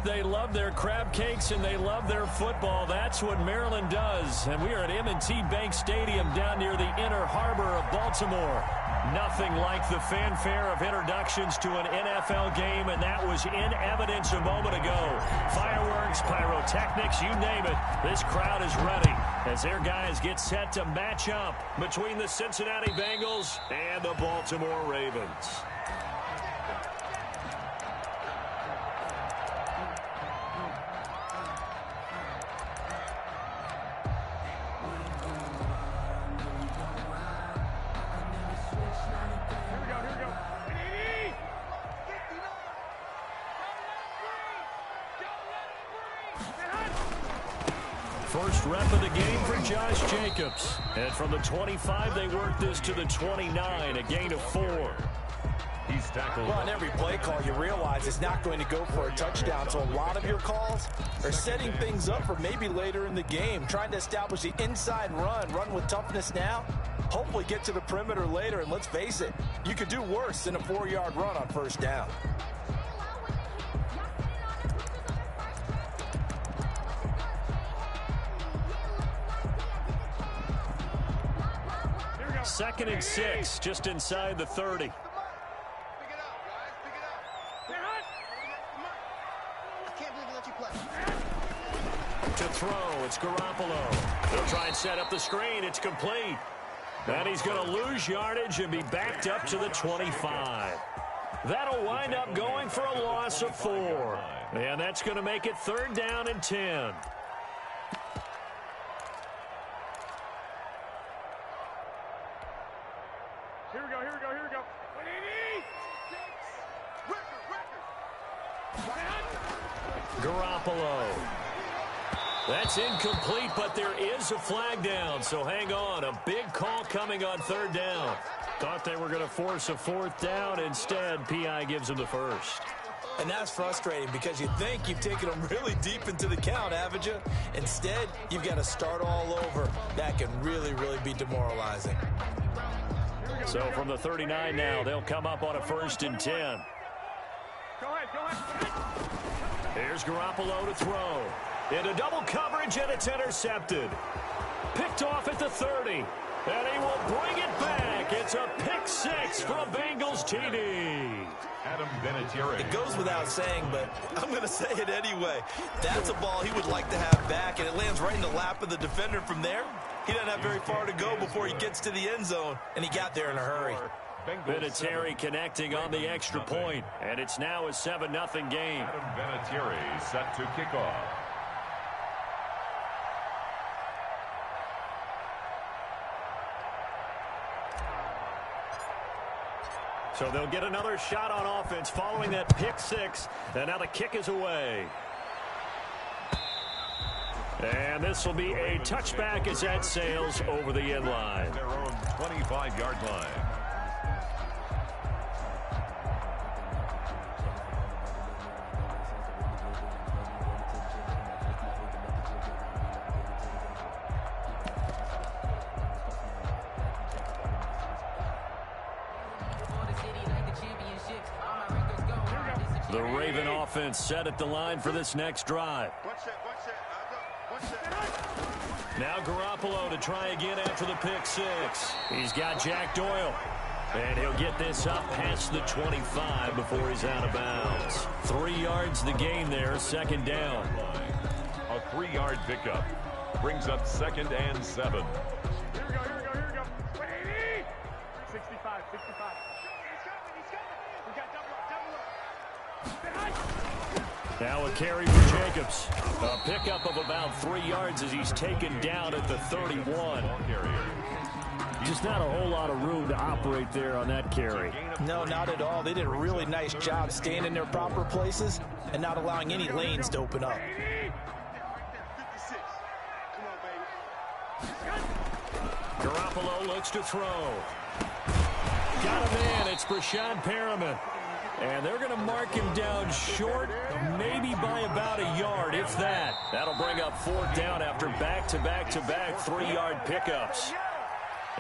they love their crab cakes and they love their football. That's what Maryland does. And we are at M&T Bank Stadium down near the Inner Harbor of Baltimore. Nothing like the fanfare of introductions to an NFL game, and that was in evidence a moment ago. Fireworks, pyrotechnics, you name it. This crowd is ready as their guys get set to match up between the Cincinnati Bengals and the Baltimore Ravens. First rep of the game for Josh Jacobs. And from the 25, they work this to the 29, a gain of 4. He's tackled. Well, on every play call, you realize it's not going to go for a touchdown. So a lot of your calls are setting things up for maybe later in the game, trying to establish the inside run with toughness now, hopefully get to the perimeter later. And let's face it, you could do worse than a 4-yard run on first down. Second and 6, just inside the 30. To throw, it's Garoppolo. They'll try and set up the screen. It's complete. And he's going to lose yardage and be backed up to the 25. That'll wind up going for a loss of 4. And that's going to make it 3rd down and 10. Here we go. Garoppolo. That's incomplete, but there is a flag down, so hang on. A big call coming on 3rd down. Thought they were going to force a 4th down. Instead, P.I. gives them the first. And that's frustrating because you think you've taken them really deep into the count, haven't you? Instead, you've got to start all over. That can really, really be demoralizing. So from the 39 now, they'll come up on a 1st and 10. Go ahead. Here's Garoppolo to throw. Into double coverage, and it's intercepted. Picked off at the 30. And he will bring it back. It's a pick 6 for a Bengals TD. Adam Vinatieri. It goes without saying, but I'm going to say it anyway. That's a ball he would like to have back, and it lands right in the lap of the defender from there. He doesn't have very far to go before he gets to the end zone, and he got there in a hurry. Vinatieri connecting on the extra point, and it's now a 7-0 game. Adam Vinatieri set to kick off. So they'll get another shot on offense following that pick 6, and now the kick is away. And this will be a touchback as that sails over the end line. Their own 25-yard line. The Raven offense set at the line for this next drive. Now Garoppolo to try again after the pick 6. He's got Jack Doyle. And he'll get this up past the 25 before he's out of bounds. 3 yards the game there, 2nd down. A 3-yard pickup brings up 2nd and 7. Here we go. 65. He's coming. We got double up. Now a carry for Jacobs. A pickup of about 3 yards as he's taken down at the 31. Just not a whole lot of room to operate there on that carry. No, not at all. They did a really nice job staying in their proper places and not allowing any lanes to open up. Garoppolo looks to throw. Got him in. It's Brashad Perriman. And they're going to mark him down short, maybe by about a yard, if that. That'll bring up 4th down after back-to-back-to-back 3-yard pickups.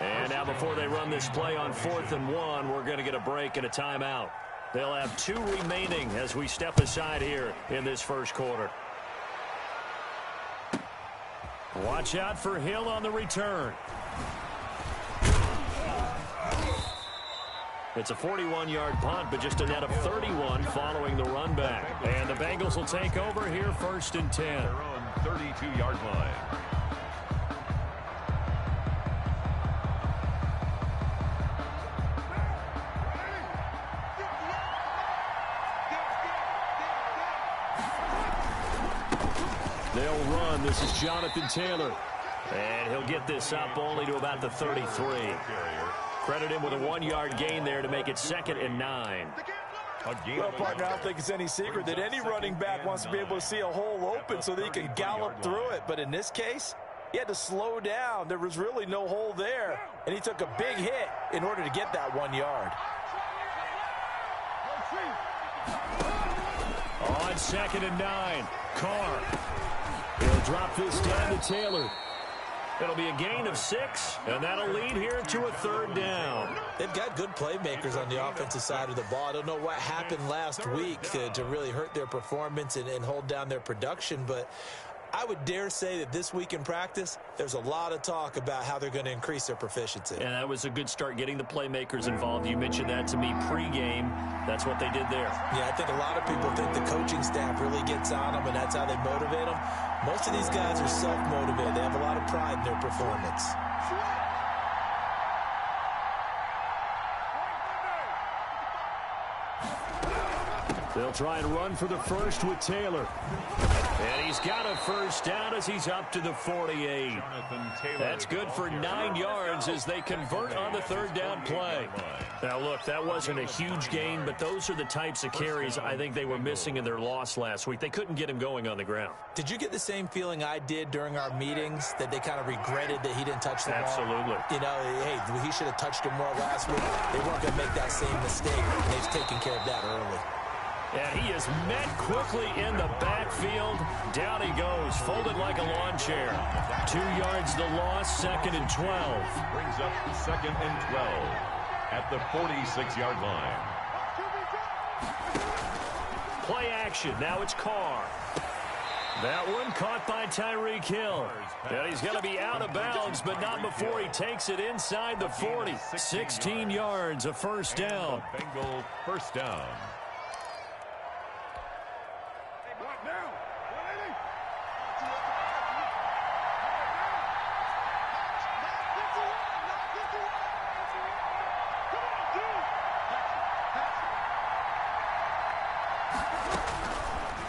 And now before they run this play on 4th and 1, we're going to get a break and a timeout. They'll have 2 remaining as we step aside here in this first quarter. Watch out for Hill on the return. It's a 41-yard punt, but just a net of 31 following the run back. And the Bengals will take over here 1st and 10. Their own 32-yard line. They'll run. This is Jonathan Taylor. And he'll get this up only to about the 33. Credit him with a 1-yard gain there to make it 2nd and 9. Well, partner, I don't think it's any secret that any running back wants to be able to see a hole open so that he can gallop through it. But in this case, he had to slow down. There was really no hole there. And he took a big hit in order to get that 1 yard. On 2nd and 9, Carr. He'll drop this down to Taylor. It'll be a gain of 6, and that'll lead here to a 3rd down. They've got good playmakers on the offensive side of the ball. I don't know what happened last week to really hurt their performance and hold down their production, but I would dare say that this week in practice, there's a lot of talk about how they're going to increase their proficiency. And that was a good start, getting the playmakers involved. You mentioned that to me pregame. That's what they did there. Yeah, I think a lot of people think the coaching staff really gets on them, and that's how they motivate them. Most of these guys are self-motivated. They have a lot of pride in their performance. They'll try and run for the first with Taylor. And he's got a 1st down as he's up to the 48. That's good for 9 yards as they convert on the 3rd down play. Now, look, that wasn't a huge gain, but those are the types of carries I think they were missing in their loss last week. They couldn't get him going on the ground. Did you get the same feeling I did during our meetings, that they kind of regretted that he didn't touch the ball? Absolutely. You know, hey, he should have touched him more last week. They weren't going to make that same mistake. They've taken care of that early. And he is met quickly in the backfield. Down he goes, folded like a lawn chair. 2 yards the loss, 2nd and 12. Brings up 2nd and 12 at the 46-yard line. Play action. Now it's Carr. That one caught by Tyreek Hill. And he's going to be out of bounds, but not before he takes it inside the 40. 16 yards, a 1st down. Bengal 1st down.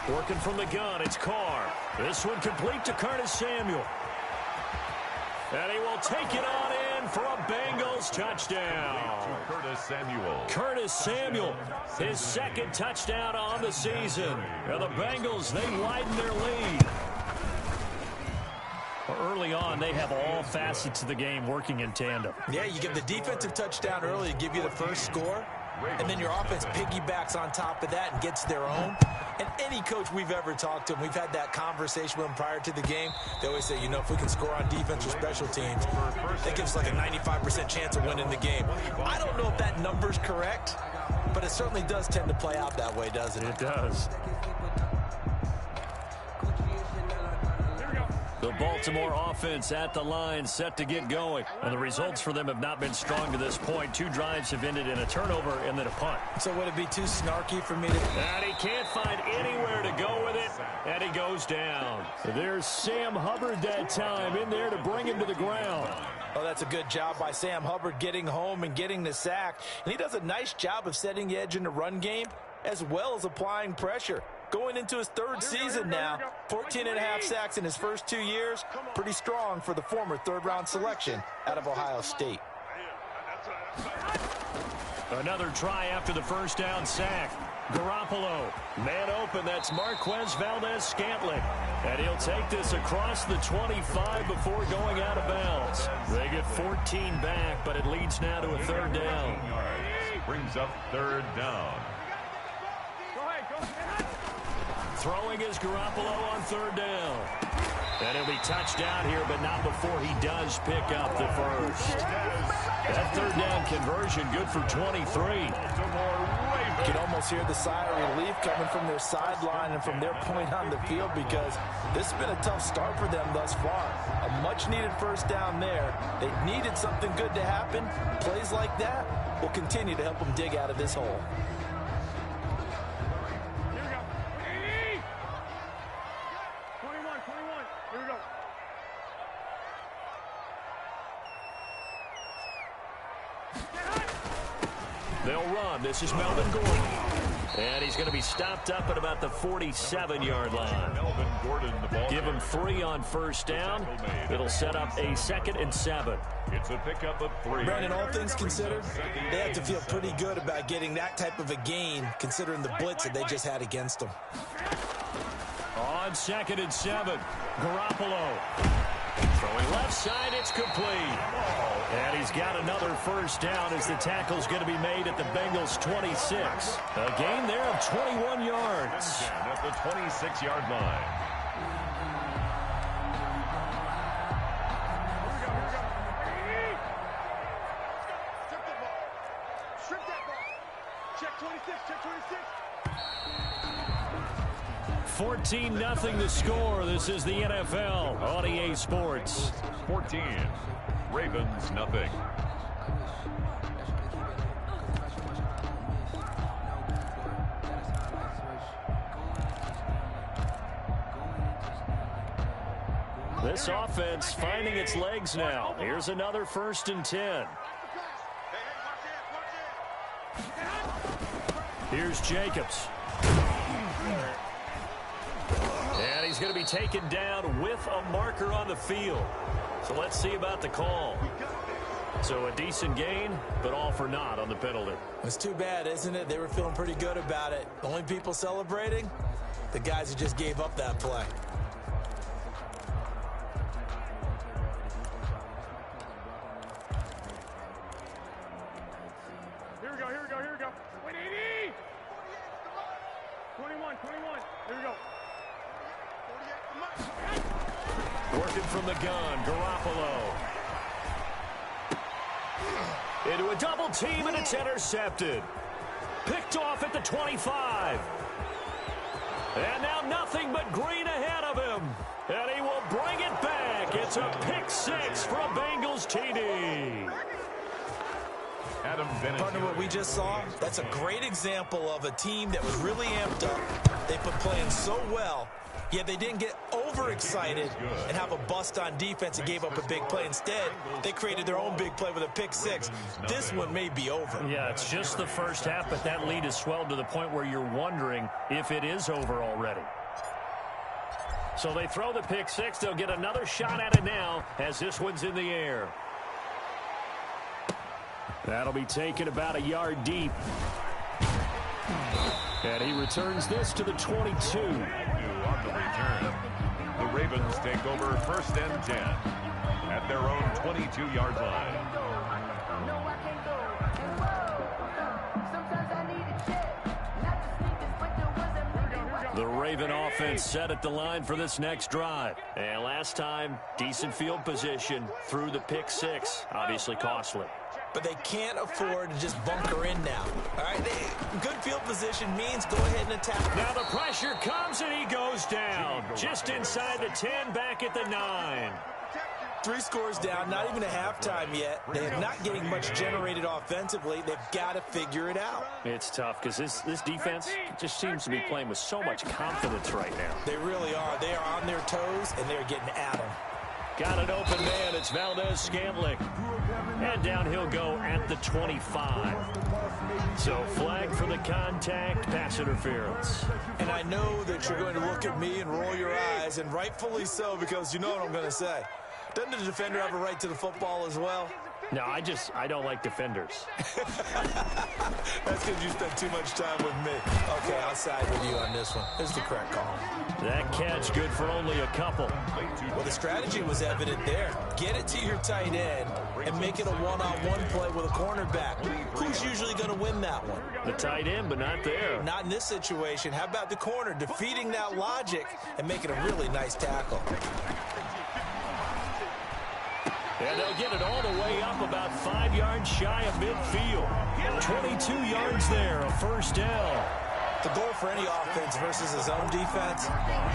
Working from the gun, it's Carr. This one complete to Curtis Samuel. And he will take it on in for a Bengals touchdown. Curtis Samuel. Curtis Samuel, his 2nd touchdown on the season. And the Bengals, they widen their lead. Early on, they have all facets of the game working in tandem. Yeah, you give the defensive touchdown early to give you the first score, and then your offense piggybacks on top of that and gets their own. And any coach we've ever talked to, and we've had that conversation with them prior to the game, they always say, you know, if we can score on defense or special teams, that gives us like a 95% chance of winning the game. I don't know if that number's correct, but it certainly does tend to play out that way, doesn't it? It does. The Baltimore offense at the line, set to get going. And the results for them have not been strong to this point. 2 drives have ended in a turnover and then a punt. So would it be too snarky for me to... And he can't find anywhere to go with it, and he goes down. There's Sam Hubbard that time in there to bring him to the ground. Oh, that's a good job by Sam Hubbard getting home and getting the sack. And he does a nice job of setting the edge in the run game as well as applying pressure. Going into his 3rd season now, 14.5 sacks in his first 2 years. Pretty strong for the former 3rd-round selection out of Ohio State. Another try after the 1st down sack. Garoppolo, man open, that's Marquez Valdez-Scantling. And he'll take this across the 25 before going out of bounds. They get 14 back, but it leads now to a 3rd down. Brings up 3rd down. Throwing is Garoppolo on 3rd down. And he'll be touched down here, but not before he does pick up the first. That 3rd down conversion good for 23. You can almost hear the sigh of relief coming from their sideline and from their point on the field, because this has been a tough start for them thus far. A much-needed first down there. They needed something good to happen. Plays like that will continue to help them dig out of this hole. Here we go. 21. Here we go. They'll run. This is Melvin Gordon. And he's going to be stopped up at about the 47-yard line. Melvin Gordon, the ball. Give him 3 on first down. It'll set up a 2nd and 7. It's a pickup of 3. Brandon, all things considered, they have to feel pretty good about getting that type of a gain, considering the blitz that they just had against them. On 2nd and 7, Garoppolo. Throwing left side, it's complete. And he's got another first down as the tackle's going to be made at the Bengals' 26. A gain there of 21 yards. At the 26-yard line. Strip that ball. Check 26. 14-0 the score. This is the NFL on EA Sports. 14. Ravens, nothing. This offense finding its legs now. Here's another 1st and 10. Here's Jacobs. And he's going to be taken down with a marker on the field. So let's see about the call. So a decent gain, but all for naught on the penalty. It's too bad, isn't it? They were feeling pretty good about it. The only people celebrating, the guys who just gave up that play. Here we go. 180. 21. Here we go. Working from the gun, Garoppolo. Into a double team, and it's intercepted. Picked off at the 25. And now nothing but green ahead of him. And he will bring it back. It's a pick 6 for a Bengals TD. Partner, what we just saw, that's a great example of a team that was really amped up. They've been playing so well, yet they didn't get overexcited and have a bust on defense and gave up a big play. Instead, they created their own big play with a pick 6. This one may be over. Yeah, it's just the first half, but that lead has swelled to the point where you're wondering if it is over already. So they throw the pick 6. They'll get another shot at it now as this one's in the air. That'll be taken about a yard deep. And he returns this to the 22. On the return, the Ravens take over 1st and 10 at their own 22-yard line. The Raven offense set at the line for this next drive. And last time, decent field position through the pick 6. Obviously costly. But they can't afford to just bunker in now. All right, good field position means go ahead and attack. Now the pressure comes and he goes down. Just inside the 10, back at the 9. 3 scores down, not even a halftime yet. They're not getting much generated offensively. They've got to figure it out. It's tough because this defense just seems to be playing with so much confidence right now. They really are. They are on their toes, and they're getting at them. Got an open man. It's Valdez-Scantling. And down he'll go at the 25. So flag for the contact, pass interference. And I know that you're going to look at me and roll your eyes, and rightfully so, because you know what I'm going to say. Doesn't the defender have a right to the football as well? No, I don't like defenders. That's because you spent too much time with me. Okay, I'll side with you on this one. It's the correct call. That catch good for only a couple. Well, the strategy was evident there. Get it to your tight end and make it a one-on-one play with a cornerback. Who's usually going to win that one? The tight end, but not there. Not in this situation. How about the corner defeating that logic and making a really nice tackle? And they'll get it all the way up about 5 yards shy of midfield. 22 yards there, a first down. The goal for any offense versus his own defense,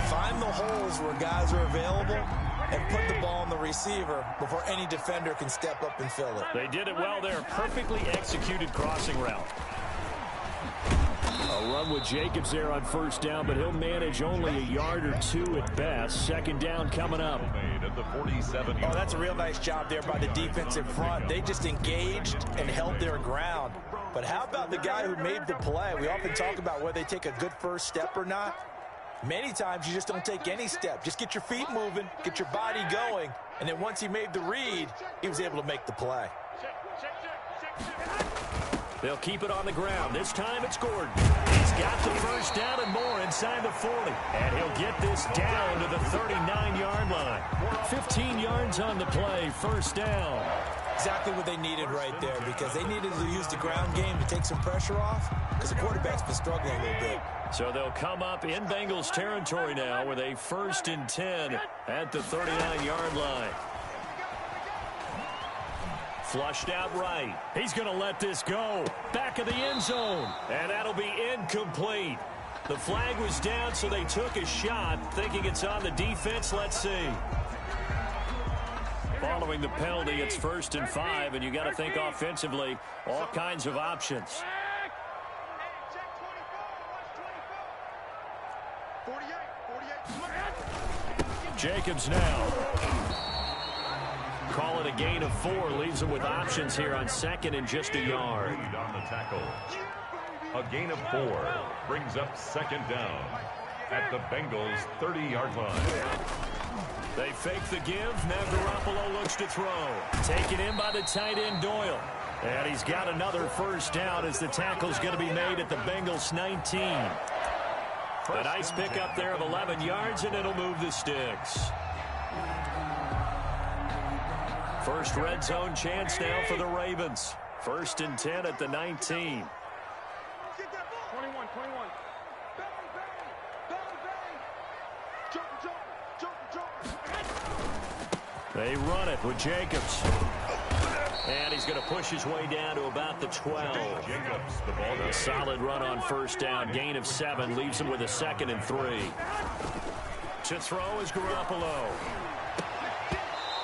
find the holes where guys are available and put the ball on the receiver before any defender can step up and fill it. They did it well there. Perfectly executed crossing route. A run with Jacobs there on first down, but he'll manage only a yard or two at best. Second down coming up. Oh, that's a real nice job there by the defensive front. They just engaged and held their ground. But how about the guy who made the play? We often talk about whether they take a good first step or not. Many times you just don't take any step. Just get your feet moving, get your body going, and then once he made the read, he was able to make the play. They'll keep it on the ground. This time it's Gordon. He's got the first down and more inside the 40. And he'll get this down to the 39-yard line. 15 yards on the play, first down. Exactly what they needed right there, because they needed to use the ground game to take some pressure off, because the quarterback's been struggling a little bit. So they'll come up in Bengals territory now with a 1st and 10 at the 39-yard line. Flushed out right. He's going to let this go. Back of the end zone. And that'll be incomplete. The flag was down, so they took a shot, thinking it's on the defense. Let's see. Following the penalty, it's 1st and 5, and you got to think offensively, all kinds of options. Jacobs now. Call it a gain of 4, leaves him with options here on 2nd and just a yard. On the tackle. A gain of 4 brings up 2nd down at the Bengals' 30-yard line. They fake the give. Now Garoppolo looks to throw. Taken in by the tight end Doyle. And he's got another first down as the tackle's going to be made at the Bengals 19. A nice pickup there of 11 yards, and it'll move the sticks. First red zone chance now for the Ravens. 1st and 10 at the 19. 21. They run it with Jacobs. And he's going to push his way down to about the 12. Jacobs, the ball. A solid run on first down. Gain of 7 leaves him with a 2nd and 3. To throw is Garoppolo.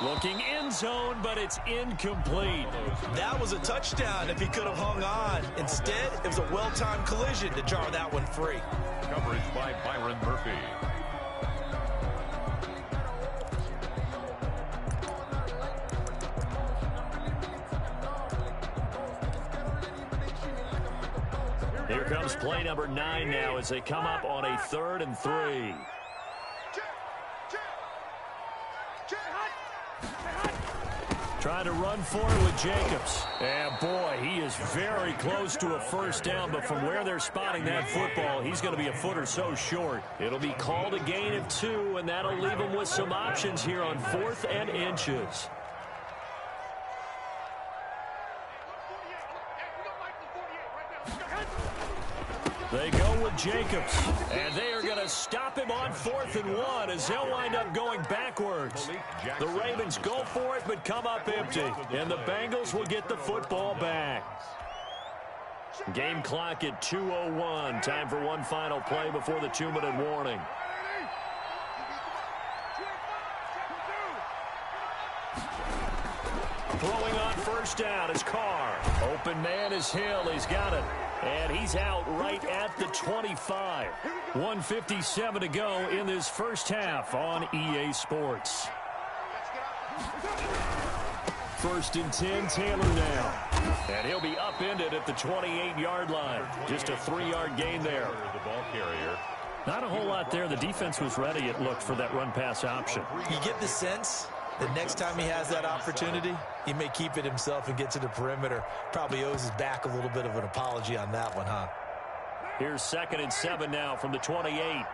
Looking end zone, but it's incomplete. That was a touchdown if he could have hung on. Instead, it was a well-timed collision to jar that one free. Coverage by Byron Murphy. Here comes play number 9 now as they come up on a 3rd and 3. Trying to run for it with Jacobs. And boy, he is very close to a first down, but from where they're spotting that football, he's going to be a foot or so short. It'll be called a gain of 2, and that'll leave him with some options here on 4th and inches. They go with Jacobs, and they are going to stop him on 4th and 1 as they'll wind up going backwards. The Ravens go for it but come up empty, and the Bengals will get the football back. Game clock at 2:01. Time for one final play before the 2-minute warning. Throwing on first down is Carr. Open man is Hill. He's got it. And he's out right at the 25. 1:57 to go in this first half on EA Sports. 1st and 10, Taylor now. And he'll be upended at the 28-yard line. Just a 3-yard gain there. The ball carrier. Not a whole lot there. The defense was ready, it looked, for that run-pass option. You get the sense that next time he has that opportunity, he may keep it himself and get to the perimeter. Probably owes his back a little bit of an apology on that one, huh? Here's 2nd and 7 now from the 28.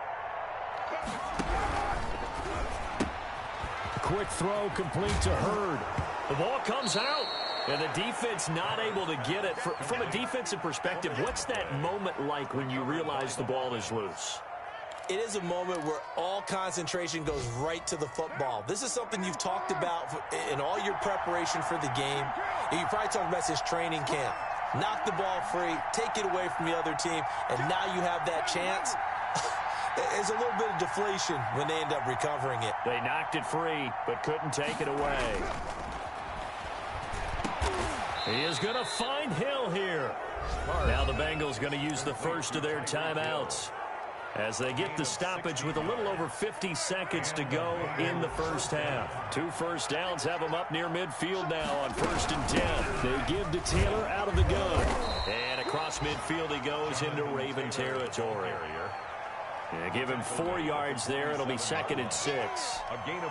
Quick throw complete to Hurd. The ball comes out, and the defense not able to get it. From a defensive perspective, what's that moment like when you realize the ball is loose? it is a moment where all concentration goes right to the football. This is something you've talked about in all your preparation for the game. And you probably talked about this training camp. Knock the ball free, take it away from the other team, and now you have that chance. There's a little bit of deflation when they end up recovering it. They knocked it free, but couldn't take it away. He is going to find Hill here. Now the Bengals going to use the first of their timeouts as they get the stoppage with a little over 50 seconds to go in the first half. 2 first downs have them up near midfield now on 1st and 10. They give to Taylor out of the gun. And across midfield he goes into Raven territory. Give him 4 yards there. It'll be 2nd and 6.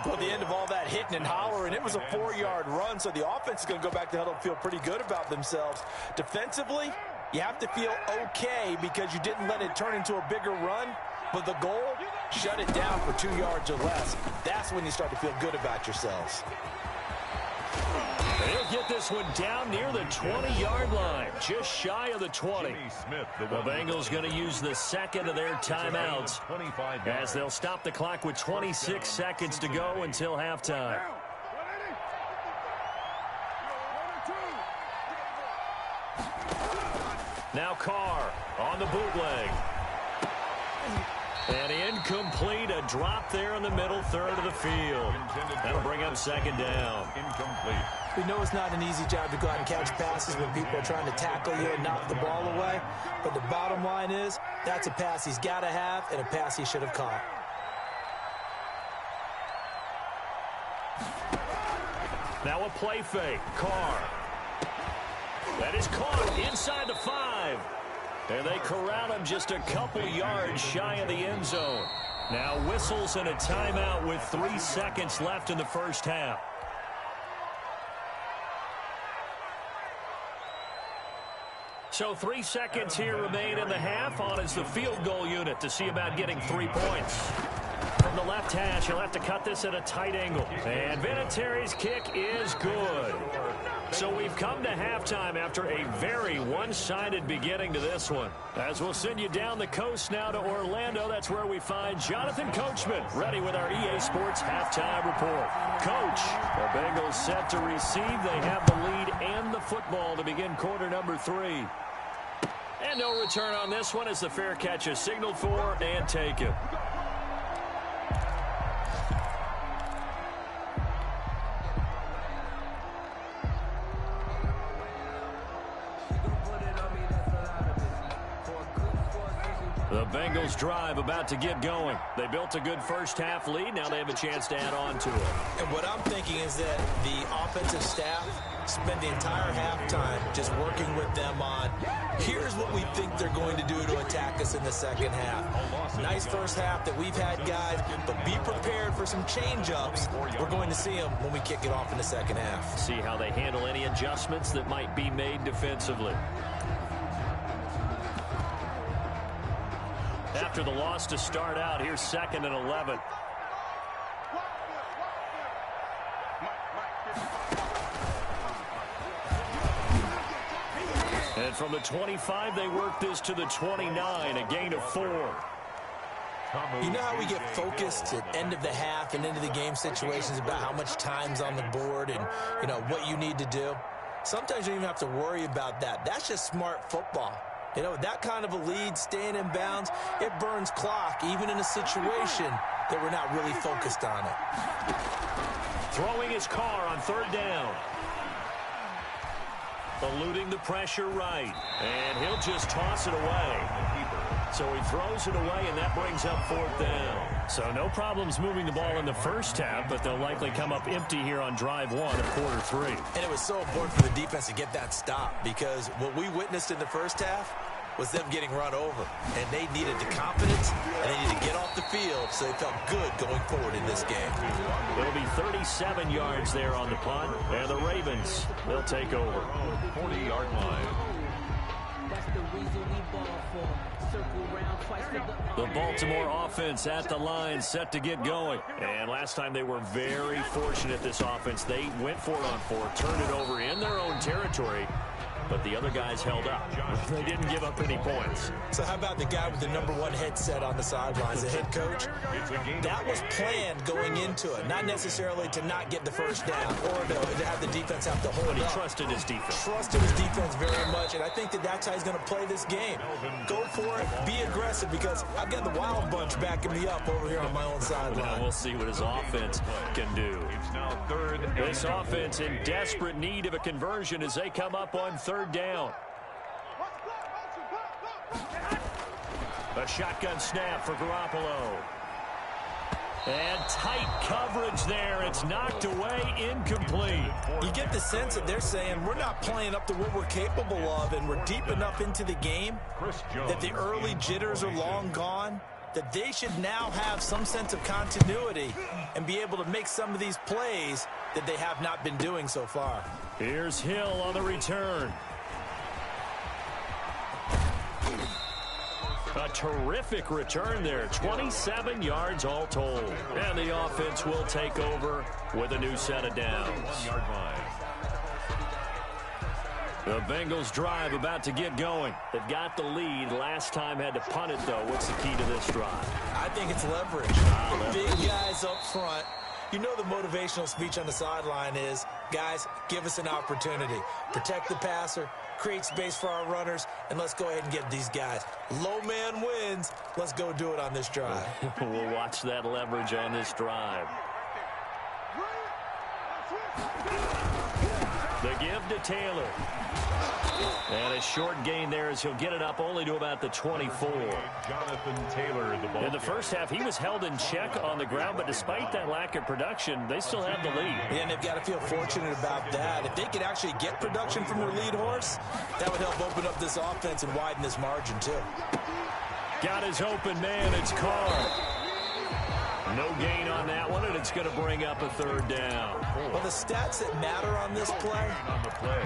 Well, the end of all that hitting and hollering, it was a 4-yard run, so the offense is going to go back to huddle and feel pretty good about themselves. Defensively, you have to feel okay because you didn't let it turn into a bigger run, but the goal, shut it down for 2 yards or less. That's when you start to feel good about yourselves. They'll get this one down near the 20-yard line, just shy of the 20. The Bengals going to use the second of their timeouts as they'll stop the clock with 26 seconds to go until halftime. Now Carr on the bootleg. And incomplete, a drop there in the middle third of the field. That'll bring up 2nd down. Incomplete. We know it's not an easy job to go out and catch passes when people are trying to tackle you and knock the ball away. But the bottom line is, that's a pass he's got to have and a pass he should have caught. Now a play fake. Carr. That is caught inside the 5. And they corral him just a couple yards shy of the end zone. Now whistles and a timeout with 3 seconds left in the first half. So 3 seconds here remain in the half. On is the field goal unit to see about getting 3 points. From the left hash, he'll have to cut this at a tight angle. And Vinatieri's kick is good. So we've come to halftime after a very one-sided beginning to this one. As we'll send you down the coast now to Orlando, that's where we find Jonathan Coachman ready with our EA Sports halftime report. Coach, the Bengals set to receive. They have the lead and the football to begin quarter number 3. And no return on this one as the fair catch is signaled for and taken. The Bengals drive about to get going. They built a good first half lead. Now they have a chance to add on to it. And what I'm thinking is that the offensive staff spent the entire halftime just working with them on, here's what we think they're going to do to attack us in the second half. Nice first half that we've had, guys, but be prepared for some change-ups. We're going to see them when we kick it off in the second half. See how they handle any adjustments that might be made defensively. After the loss to start out, here's 2nd and 11. And from the 25, they work this to the 29, a gain of 4. You know how we get focused at end of the half and into the game situations about how much time's on the board and, you know, what you need to do? Sometimes you don't even have to worry about that. That's just smart football. You know, that kind of a lead, staying in bounds, it burns clock, even in a situation that we're not really focused on it. Throwing his car on 3rd down. Eluding the pressure right. And he'll just toss it away. So he throws it away, and that brings up 4th down. So no problems moving the ball in the first half, but they'll likely come up empty here on drive 1 of quarter 3. And it was so important for the defense to get that stop because what we witnessed in the first half was them getting run over. And they needed the confidence, and they needed to get off the field so they felt good going forward in this game. It'll be 37 yards there on the punt, and the Ravens, they'll take over. 40-yard line. That's the reason we ball for. The Baltimore offense at the line, set to get going. And last time they were very fortunate, this offense. They went for it on 4, turned it over in their own territory, but the other guys held up. They didn't give up any points. So how about the guy with the #1 headset on the sidelines, the head coach? That was planned going into it, not necessarily to not get the first down or to have the defense have to hold But he up. trusted his defense. Trusted his defense very much, and I think that's how he's going to play this game. Go for it, be aggressive, because I've got the Wild Bunch backing me up over here on my own sideline. Now we'll see what his offense can do. It's now 3rd and This offense in desperate need of a conversion as they come up on 3rd down. A shotgun snap for Garoppolo. And tight coverage there. It's knocked away, incomplete. You get the sense that they're saying we're not playing up to what we're capable of, and we're deep enough into the game that the early jitters are long gone, that they should now have some sense of continuity and be able to make some of these plays that they have not been doing so far. Here's Hill on the return. A terrific return there. 27 yards all told. And the offense will take over with a new set of downs. The Bengals drive about to get going. They've got the lead. Last time had to punt it, though. What's the key to this drive? I think it's leverage. Big guys up front. You know the motivational speech on the sideline is, guys, give us an opportunity. Protect the passer, create space for our runners, and let's go ahead and get these guys. Low man wins. Let's go do it on this drive. We'll watch that leverage on this drive. The give to Taylor. And a short gain there as he'll get it up only to about the 24. Jonathan Taylor, the ball. In the first half, he was held in check on the ground, but despite that lack of production, they still have the lead. Yeah, and they've got to feel fortunate about that. If they could actually get production from their lead horse, that would help open up this offense and widen this margin, too. Got his open man. It's Carr. No gain on that one, and it's going to bring up a 3rd down. Well, the stats that matter on this play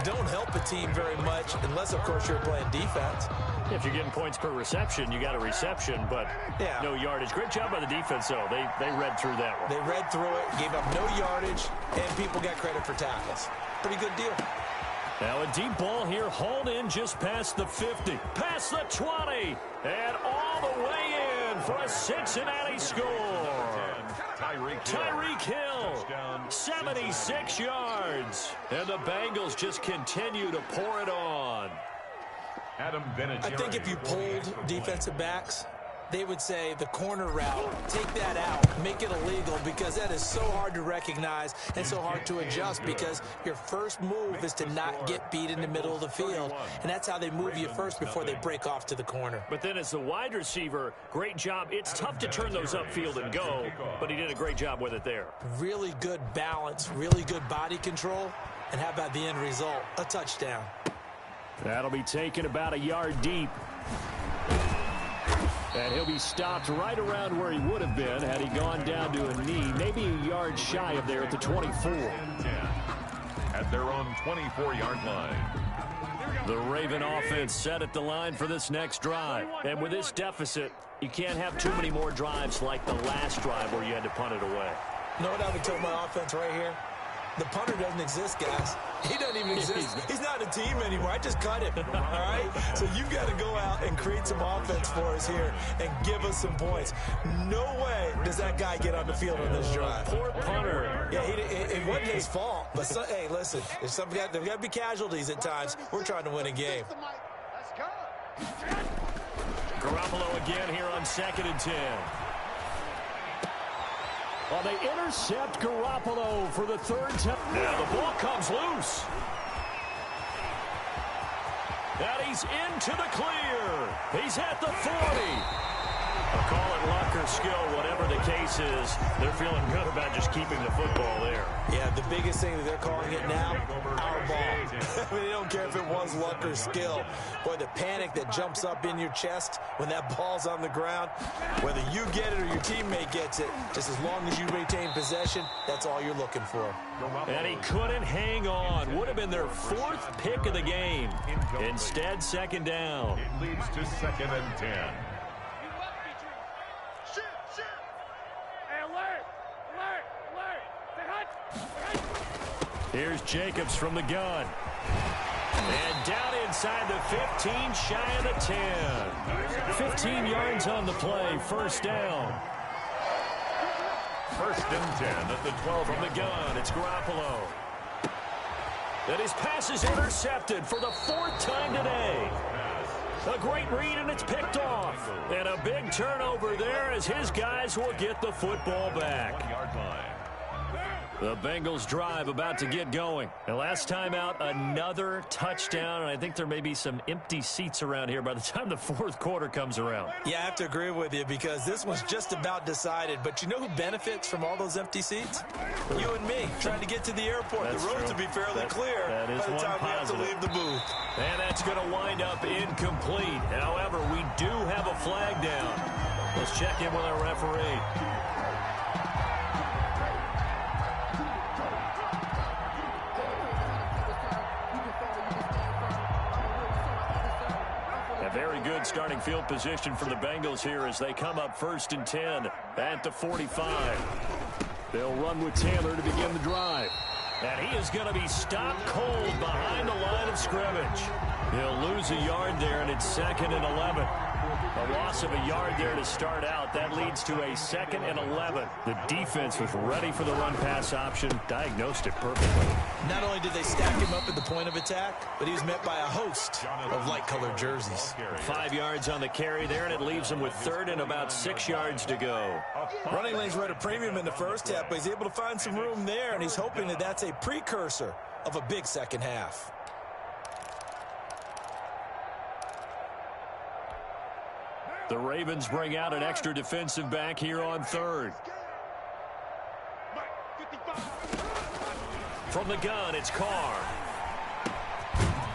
don't help a team very much unless, of course, you're playing defense. If you're getting points per reception, you got a reception, but no yardage. Great job by the defense, though. They read through that one. They read through it, gave up no yardage, and people got credit for tackles. Pretty good deal. Now a deep ball here, hauled in just past the 50, past the 20, and all the way in for a Cincinnati score. Tyreek Hill, 76 yards. And the Bengals just continue to pour it on. I think if you polled defensive backs, they would say the corner route, take that out, make it illegal, because that is so hard to recognize and so hard to adjust, because your first move is to not get beat in the middle of the field, and that's how they move you first before they break off to the corner. But then as the wide receiver, great job. It's tough to turn those upfield and go, but he did a great job with it there. Really good balance, really good body control, and how about the end result? A touchdown. That'll be taken about a yard deep. And he'll be stopped right around where he would have been had he gone down to a knee, maybe a yard shy of there at the 24. At their own 24-yard line. The Raven offense set at the line for this next drive. And with this deficit, you can't have too many more drives like the last drive where you had to punt it away. You know what I would tell my offense right here? The punter doesn't exist, guys. He doesn't even exist. He's not a team anymore. I just cut him, all right? So you've got to go out and create some offense for us here and give us some points. No way does that guy get on the field on this drive. Poor punter. Yeah, it wasn't his fault. But, hey, listen, there's got to be casualties at times. We're trying to win a game. Garoppolo again here on 2nd and 10. Well, they intercept Garoppolo for the 3rd time. Now the ball comes loose. And he's into the clear. He's at the 40. I'll call it luck or skill, whatever the case is. They're feeling good about just keeping the football there. Yeah, the biggest thing that they're calling it now, our ball. I mean, they don't care if it was luck or skill. Boy, the panic that jumps up in your chest when that ball's on the ground, whether you get it or your teammate gets it, just as long as you retain possession, that's all you're looking for. And he couldn't hang on. Would have been their 4th pick of the game. Instead, 2nd down. It leads to 2nd and 10. Here's Jacobs from the gun. And down inside the 15, shy of the 10. 15 yards on the play, first down. First and 10 at the 12. From the gun, it's Garoppolo. And his pass is intercepted for the fourth time today. A great read, and it's picked off. And a big turnover there as his guys will get the football back. 1 yard line. The Bengals drive about to get going. And last time out, another touchdown. And I think there may be some empty seats around here by the time the fourth quarter comes around. Yeah, I have to agree with you because this one's just about decided. But you know who benefits from all those empty seats? You and me, trying to get to the airport. That's the roads true. will be fairly clear that is by the one time we have to positive. leave the booth. And that's going to wind up incomplete. However, we do have a flag down. Let's check in with our referee. A very good starting field position for the Bengals here as they come up first and 10 at the 45. They'll run with Taylor to begin the drive. And he is going to be stopped cold behind the line of scrimmage. He'll lose a yard there, and it's 2nd and 11. A loss of a yard there to start out. That leads to a 2nd and 11. The defense was ready for the run-pass option, diagnosed it perfectly. Not only did they stack him up at the point of attack, but he was met by a host of light-colored jerseys. 5 yards on the carry there, and it leaves him with 3rd and about 6 yards to go. Running lanes were at a premium in the first half, but he's able to find some room there, and he's hoping that that's a precursor of a big second half. The Ravens bring out an extra defensive back here on 3rd. From the gun, it's Carr.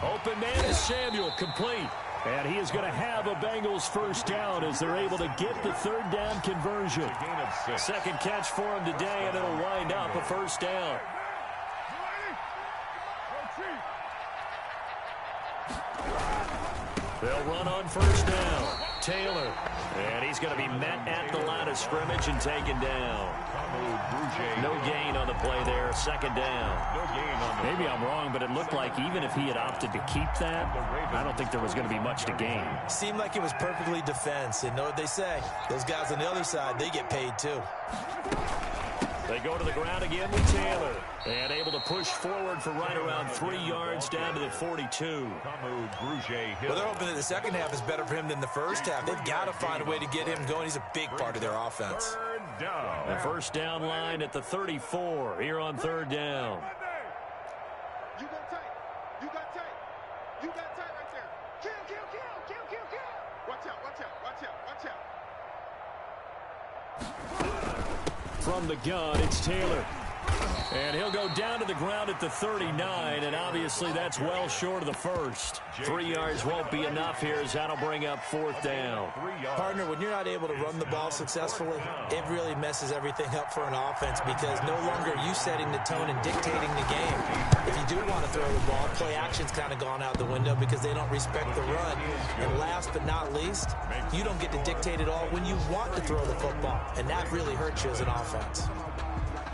Open man is Samuel, complete. And he is going to have a Bengals first down as they're able to get the 3rd down conversion. Gain of 6. Second catch for him today, and it'll wind up a first down. They'll run on first down. Taylor. And he's going to be met at the line of scrimmage and taken down. No gain on the play there. 2nd down. No gain on the Maybe I'm wrong, but it looked like even if he had opted to keep that, I don't think there was going to be much to gain. Seemed like it was perfectly defense. And know what they say? Those guys on the other side, they get paid too. They go to the ground again with Taylor. And able to push forward for right around 3 yards down to the 42. Well, they're hoping that the second half is better for him than the first half. They've got to find a way to get him going. He's a big part of their offense. The first down line at the 34 here on 3rd down. You got tight. You got tight. You got tight right there. Kill, kill, kill, kill, kill, kill. Watch out, watch out, watch out, watch out. From the gun, it's Taylor. And he'll go down to the ground at the 39, and obviously that's well short of the first. 3 yards won't be enough here as that'll bring up 4th down. Partner, when you're not able to run the ball successfully, it really messes everything up for an offense because no longer are you setting the tone and dictating the game. If you do want to throw the ball, play action's kind of gone out the window because they don't respect the run. And last but not least, you don't get to dictate it all when you want to throw the football, and that really hurts you as an offense.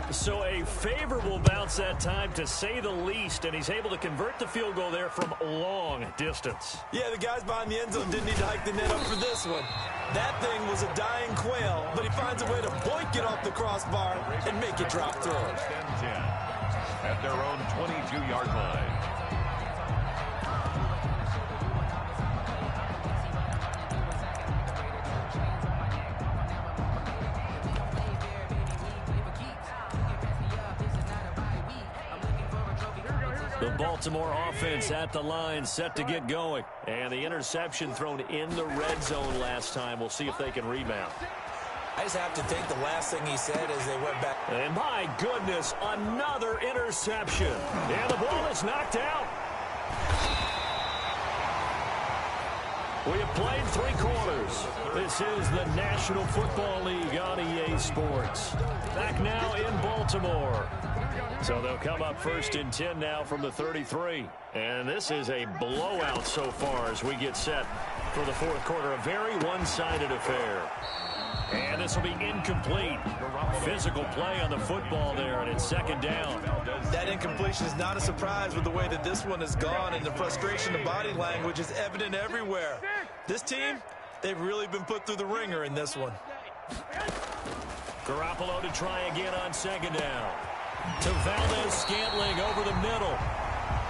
So a favorable bounce that time, to say the least, and he's able to convert the field goal there from long distance. Yeah, the guys behind the end zone didn't need to hike the net up for this one. That thing was a dying quail, but he finds a way to boink it off the crossbar and make it drop through. First and 10 at their own 22-yard line. The Baltimore offense at the line, set to get going. And the interception thrown in the red zone last time. We'll see if they can rebound. I just have to think the last thing he said as they went back. And my goodness, another interception. And the ball is knocked out. We have played 3 quarters. This is the National Football League on EA Sports. Back now in Baltimore. So they'll come up first and 10 now from the 33. And this is a blowout so far as we get set for the fourth quarter. A very one-sided affair. And this will be incomplete. Physical play on the football there, and it's second down. That incompletion is not a surprise with the way that this one has gone, and the frustration of body language is evident everywhere. This team, they've really been put through the ringer in this one. Garoppolo to try again on second down. To Valdez-Scantling over the middle.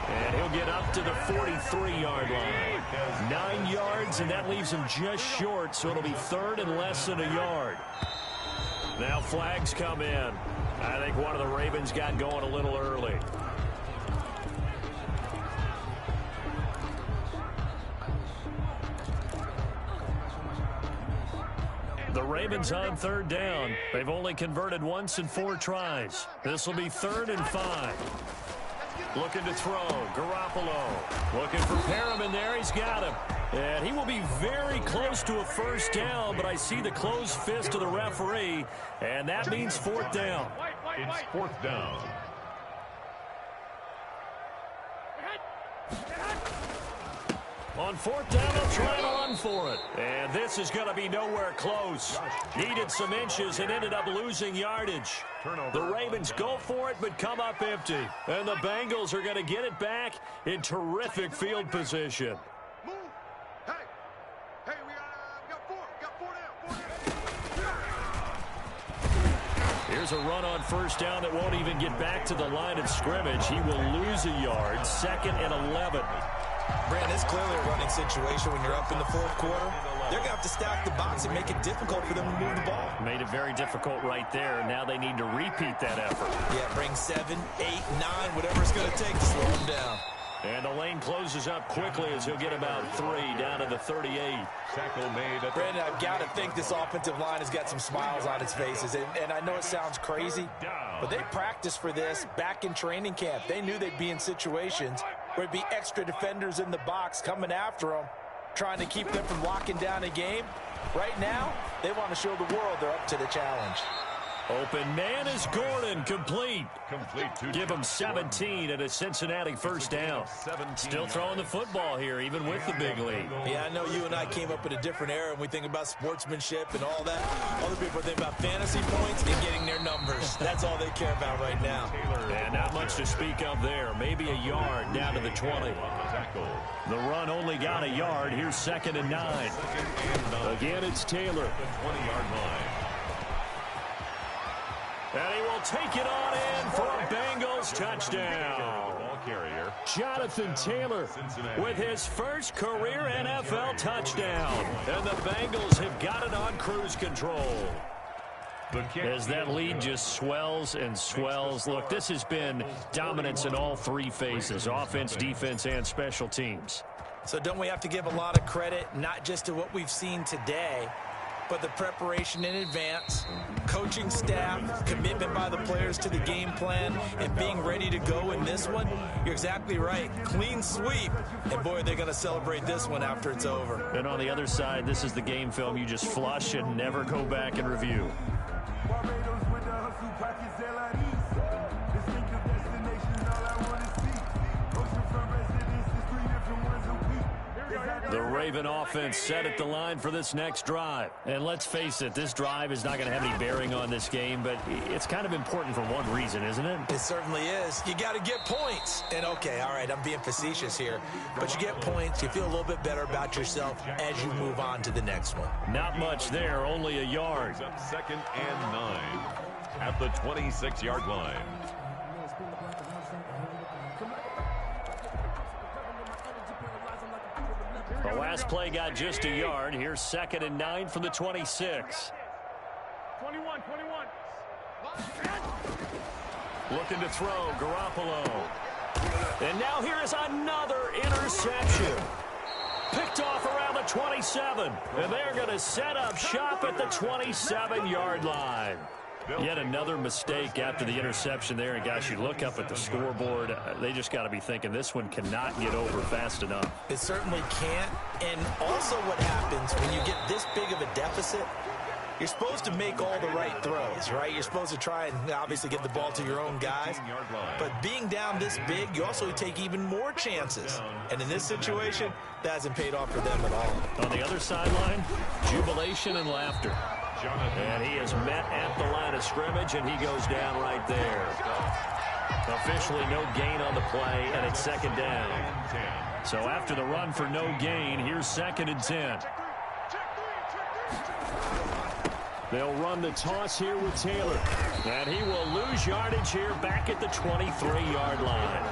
And he'll get up to the 43-yard line. 9 yards, and that leaves him just short, so it'll be third and less than a yard. Now flags come in. I think one of the Ravens got going a little early. The Ravens on third down. They've only converted once in 4 tries. This will be 3rd and 5. Looking to throw. Garoppolo. Looking for Perriman there. He's got him. And he will be very close to a first down, but I see the closed fist of the referee, and that means 4th down. It's 4th down. On 4th down, they'll try to run for it. And this is going to be nowhere close. Needed some inches and ended up losing yardage. The Ravens go for it, but come up empty. And the Bengals are going to get it back in terrific field position. Move. Hey, we got 4. Got 4 down. Here's a run on first down that won't even get back to the line of scrimmage. He will lose a yard. 2nd and 11. Brand, it's clearly a running situation when you're up in the 4th quarter. They're going to have to stack the box and make it difficult for them to move the ball. Made it very difficult right there. Now they need to repeat that effort. Yeah, bring 7, 8, 9, whatever it's going to take to slow them down. And the lane closes up quickly as he'll get about 3 down to the 38. Tackle made. Brandon, I've got to think this offensive line has got some smiles on its faces. And I know it sounds crazy, but they practiced for this back in training camp. They knew they'd be in situations where it'd be extra defenders in the box coming after them, trying to keep them from locking down a game. Right now, they want to show the world they're up to the challenge. Open man is Gordon, complete. To Give him 17 and a Cincinnati first down. Still throwing the football here, even with the big lead. Yeah, I know you and I came up in a different era, and we think about sportsmanship and all that. Other people think about fantasy points and getting their numbers. That's all they care about right now. And not much to speak of there. Maybe a yard down to the 20. The run only got a yard. Here's 2nd and 9. Again, it's Taylor. 20-yard line. And he will take it on in for a Bengals touchdown. Ball carrier. Jonathan Taylor with his first career NFL touchdown. And the Bengals have got it on cruise control. As that lead just swells and swells. Look, this has been dominance in all 3 phases, offense, defense, and special teams. So don't we have to give a lot of credit, not just to what we've seen today, but the preparation in advance, coaching staff, commitment by the players to the game plan, and being ready to go in this one? You're exactly right. Clean sweep. And, boy, they're going to celebrate this one after it's over. And on the other side, this is the game film you just flush and never go back and review. The Raven offense set at the line for this next drive. And let's face it, this drive is not going to have any bearing on this game, but it's kind of important for one reason, isn't it? It certainly is. You got to get points. And, okay, all right, I'm being facetious here. But you get points, you feel a little bit better about yourself as you move on to the next one. Not much there, only a yard. 2nd and 9 at the 26-yard line. The last play got just a yard. Here's 2nd and 9 from the 26. 21. Looking to throw, Garoppolo. And now here is another interception. Picked off around the 27. And they're going to set up shop at the 27-yard line. Yet another mistake after the interception there. And, guys, you look up at the scoreboard. They just got to be thinking this one cannot get over fast enough. It certainly can't. And also what happens when you get this big of a deficit, you're supposed to make all the right throws, right? You're supposed to try and obviously get the ball to your own guys. But being down this big, you also take even more chances. And in this situation, that hasn't paid off for them at all. On the other sideline, jubilation and laughter. And he is met at the line of scrimmage, and he goes down right there. Officially no gain on the play, and it's second down. So after the run for no gain, here's 2nd and 10. They'll run the toss here with Taylor. And he will lose yardage here back at the 23-yard line.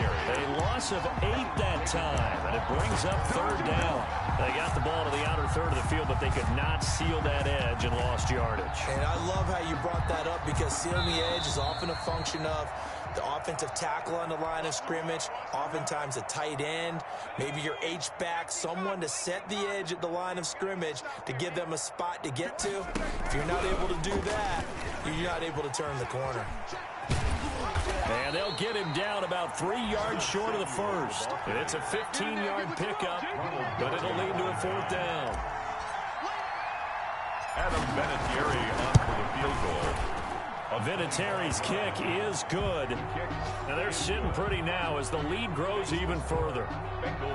A loss of 8 that time, and it brings up 3rd down. They got the ball to the outer third of the field, but they could not seal that edge and lost yardage. And I love how you brought that up, because sealing the edge is often a function of the offensive tackle on the line of scrimmage, oftentimes a tight end, maybe your H-back, someone to set the edge at the line of scrimmage to give them a spot to get to. If you're not able to do that, you're not able to turn the corner. And they'll get him down about 3 yards short of the first. It's a 15-yard pickup, but it'll lead to a 4th down. Adam Vinatieri on for the field goal. Vinatieri's kick is good. Now they're sitting pretty now as the lead grows even further.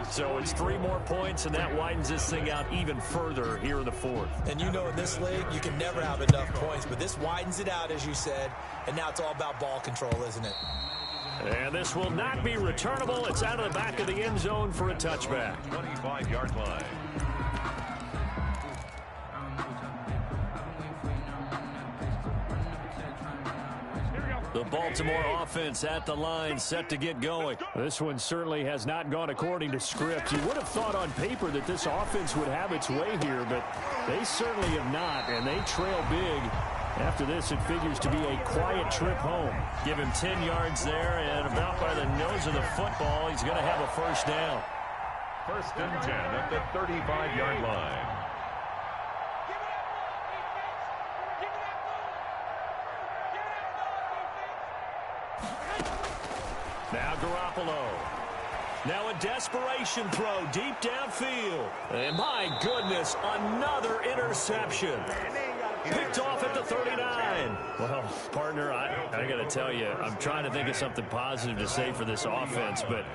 So it's 3 more points, and that widens this thing out even further here in the 4th. And you know, in this league, you can never have enough points, but this widens it out, as you said, and now it's all about ball control, isn't it? And this will not be returnable. It's out of the back of the end zone for a touchback. 25-yard line. The Baltimore offense at the line, set to get going. This one certainly has not gone according to script. You would have thought on paper that this offense would have its way here, but they certainly have not, and they trail big. After this, it figures to be a quiet trip home. Give him 10 yards there, and about by the nose of the football, he's going to have a 1st down. 1st and 10 at the 35-yard line. Now Garoppolo. Now a desperation throw deep downfield. And my goodness, another interception. Picked off at the 39. Well, partner, I got to tell you, I'm trying to think of something positive to say for this offense, but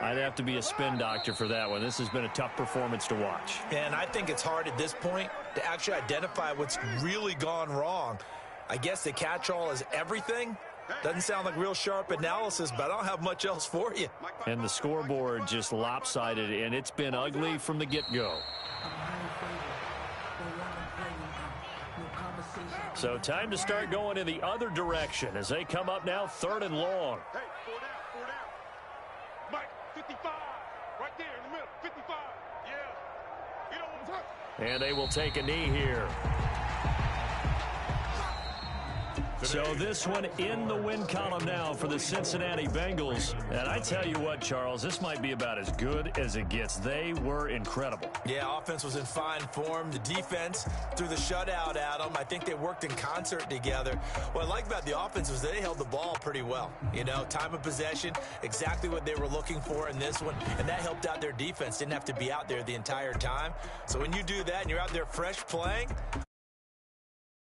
I'd have to be a spin doctor for that one. This has been a tough performance to watch. And I think it's hard at this point to actually identify what's really gone wrong. I guess the catch-all is everything. Doesn't sound like real sharp analysis, but I don't have much else for you. And the scoreboard just lopsided, and it's been ugly from the get-go. So time to start going in the other direction as they come up now 3rd and long. Hey, 4 down. Mike, 55. Right there in the middle, 55. Yeah. You know what I'm talking. And they will take a knee here. So this one in the win column now for the Cincinnati Bengals. And I tell you what, Charles, this might be about as good as it gets. They were incredible. Yeah, offense was in fine form. The defense threw the shutout at them. I think they worked in concert together. What I like about the offense was they held the ball pretty well. You know, time of possession, exactly what they were looking for in this one. And that helped out their defense. Didn't have to be out there the entire time. So when you do that and you're out there fresh playing,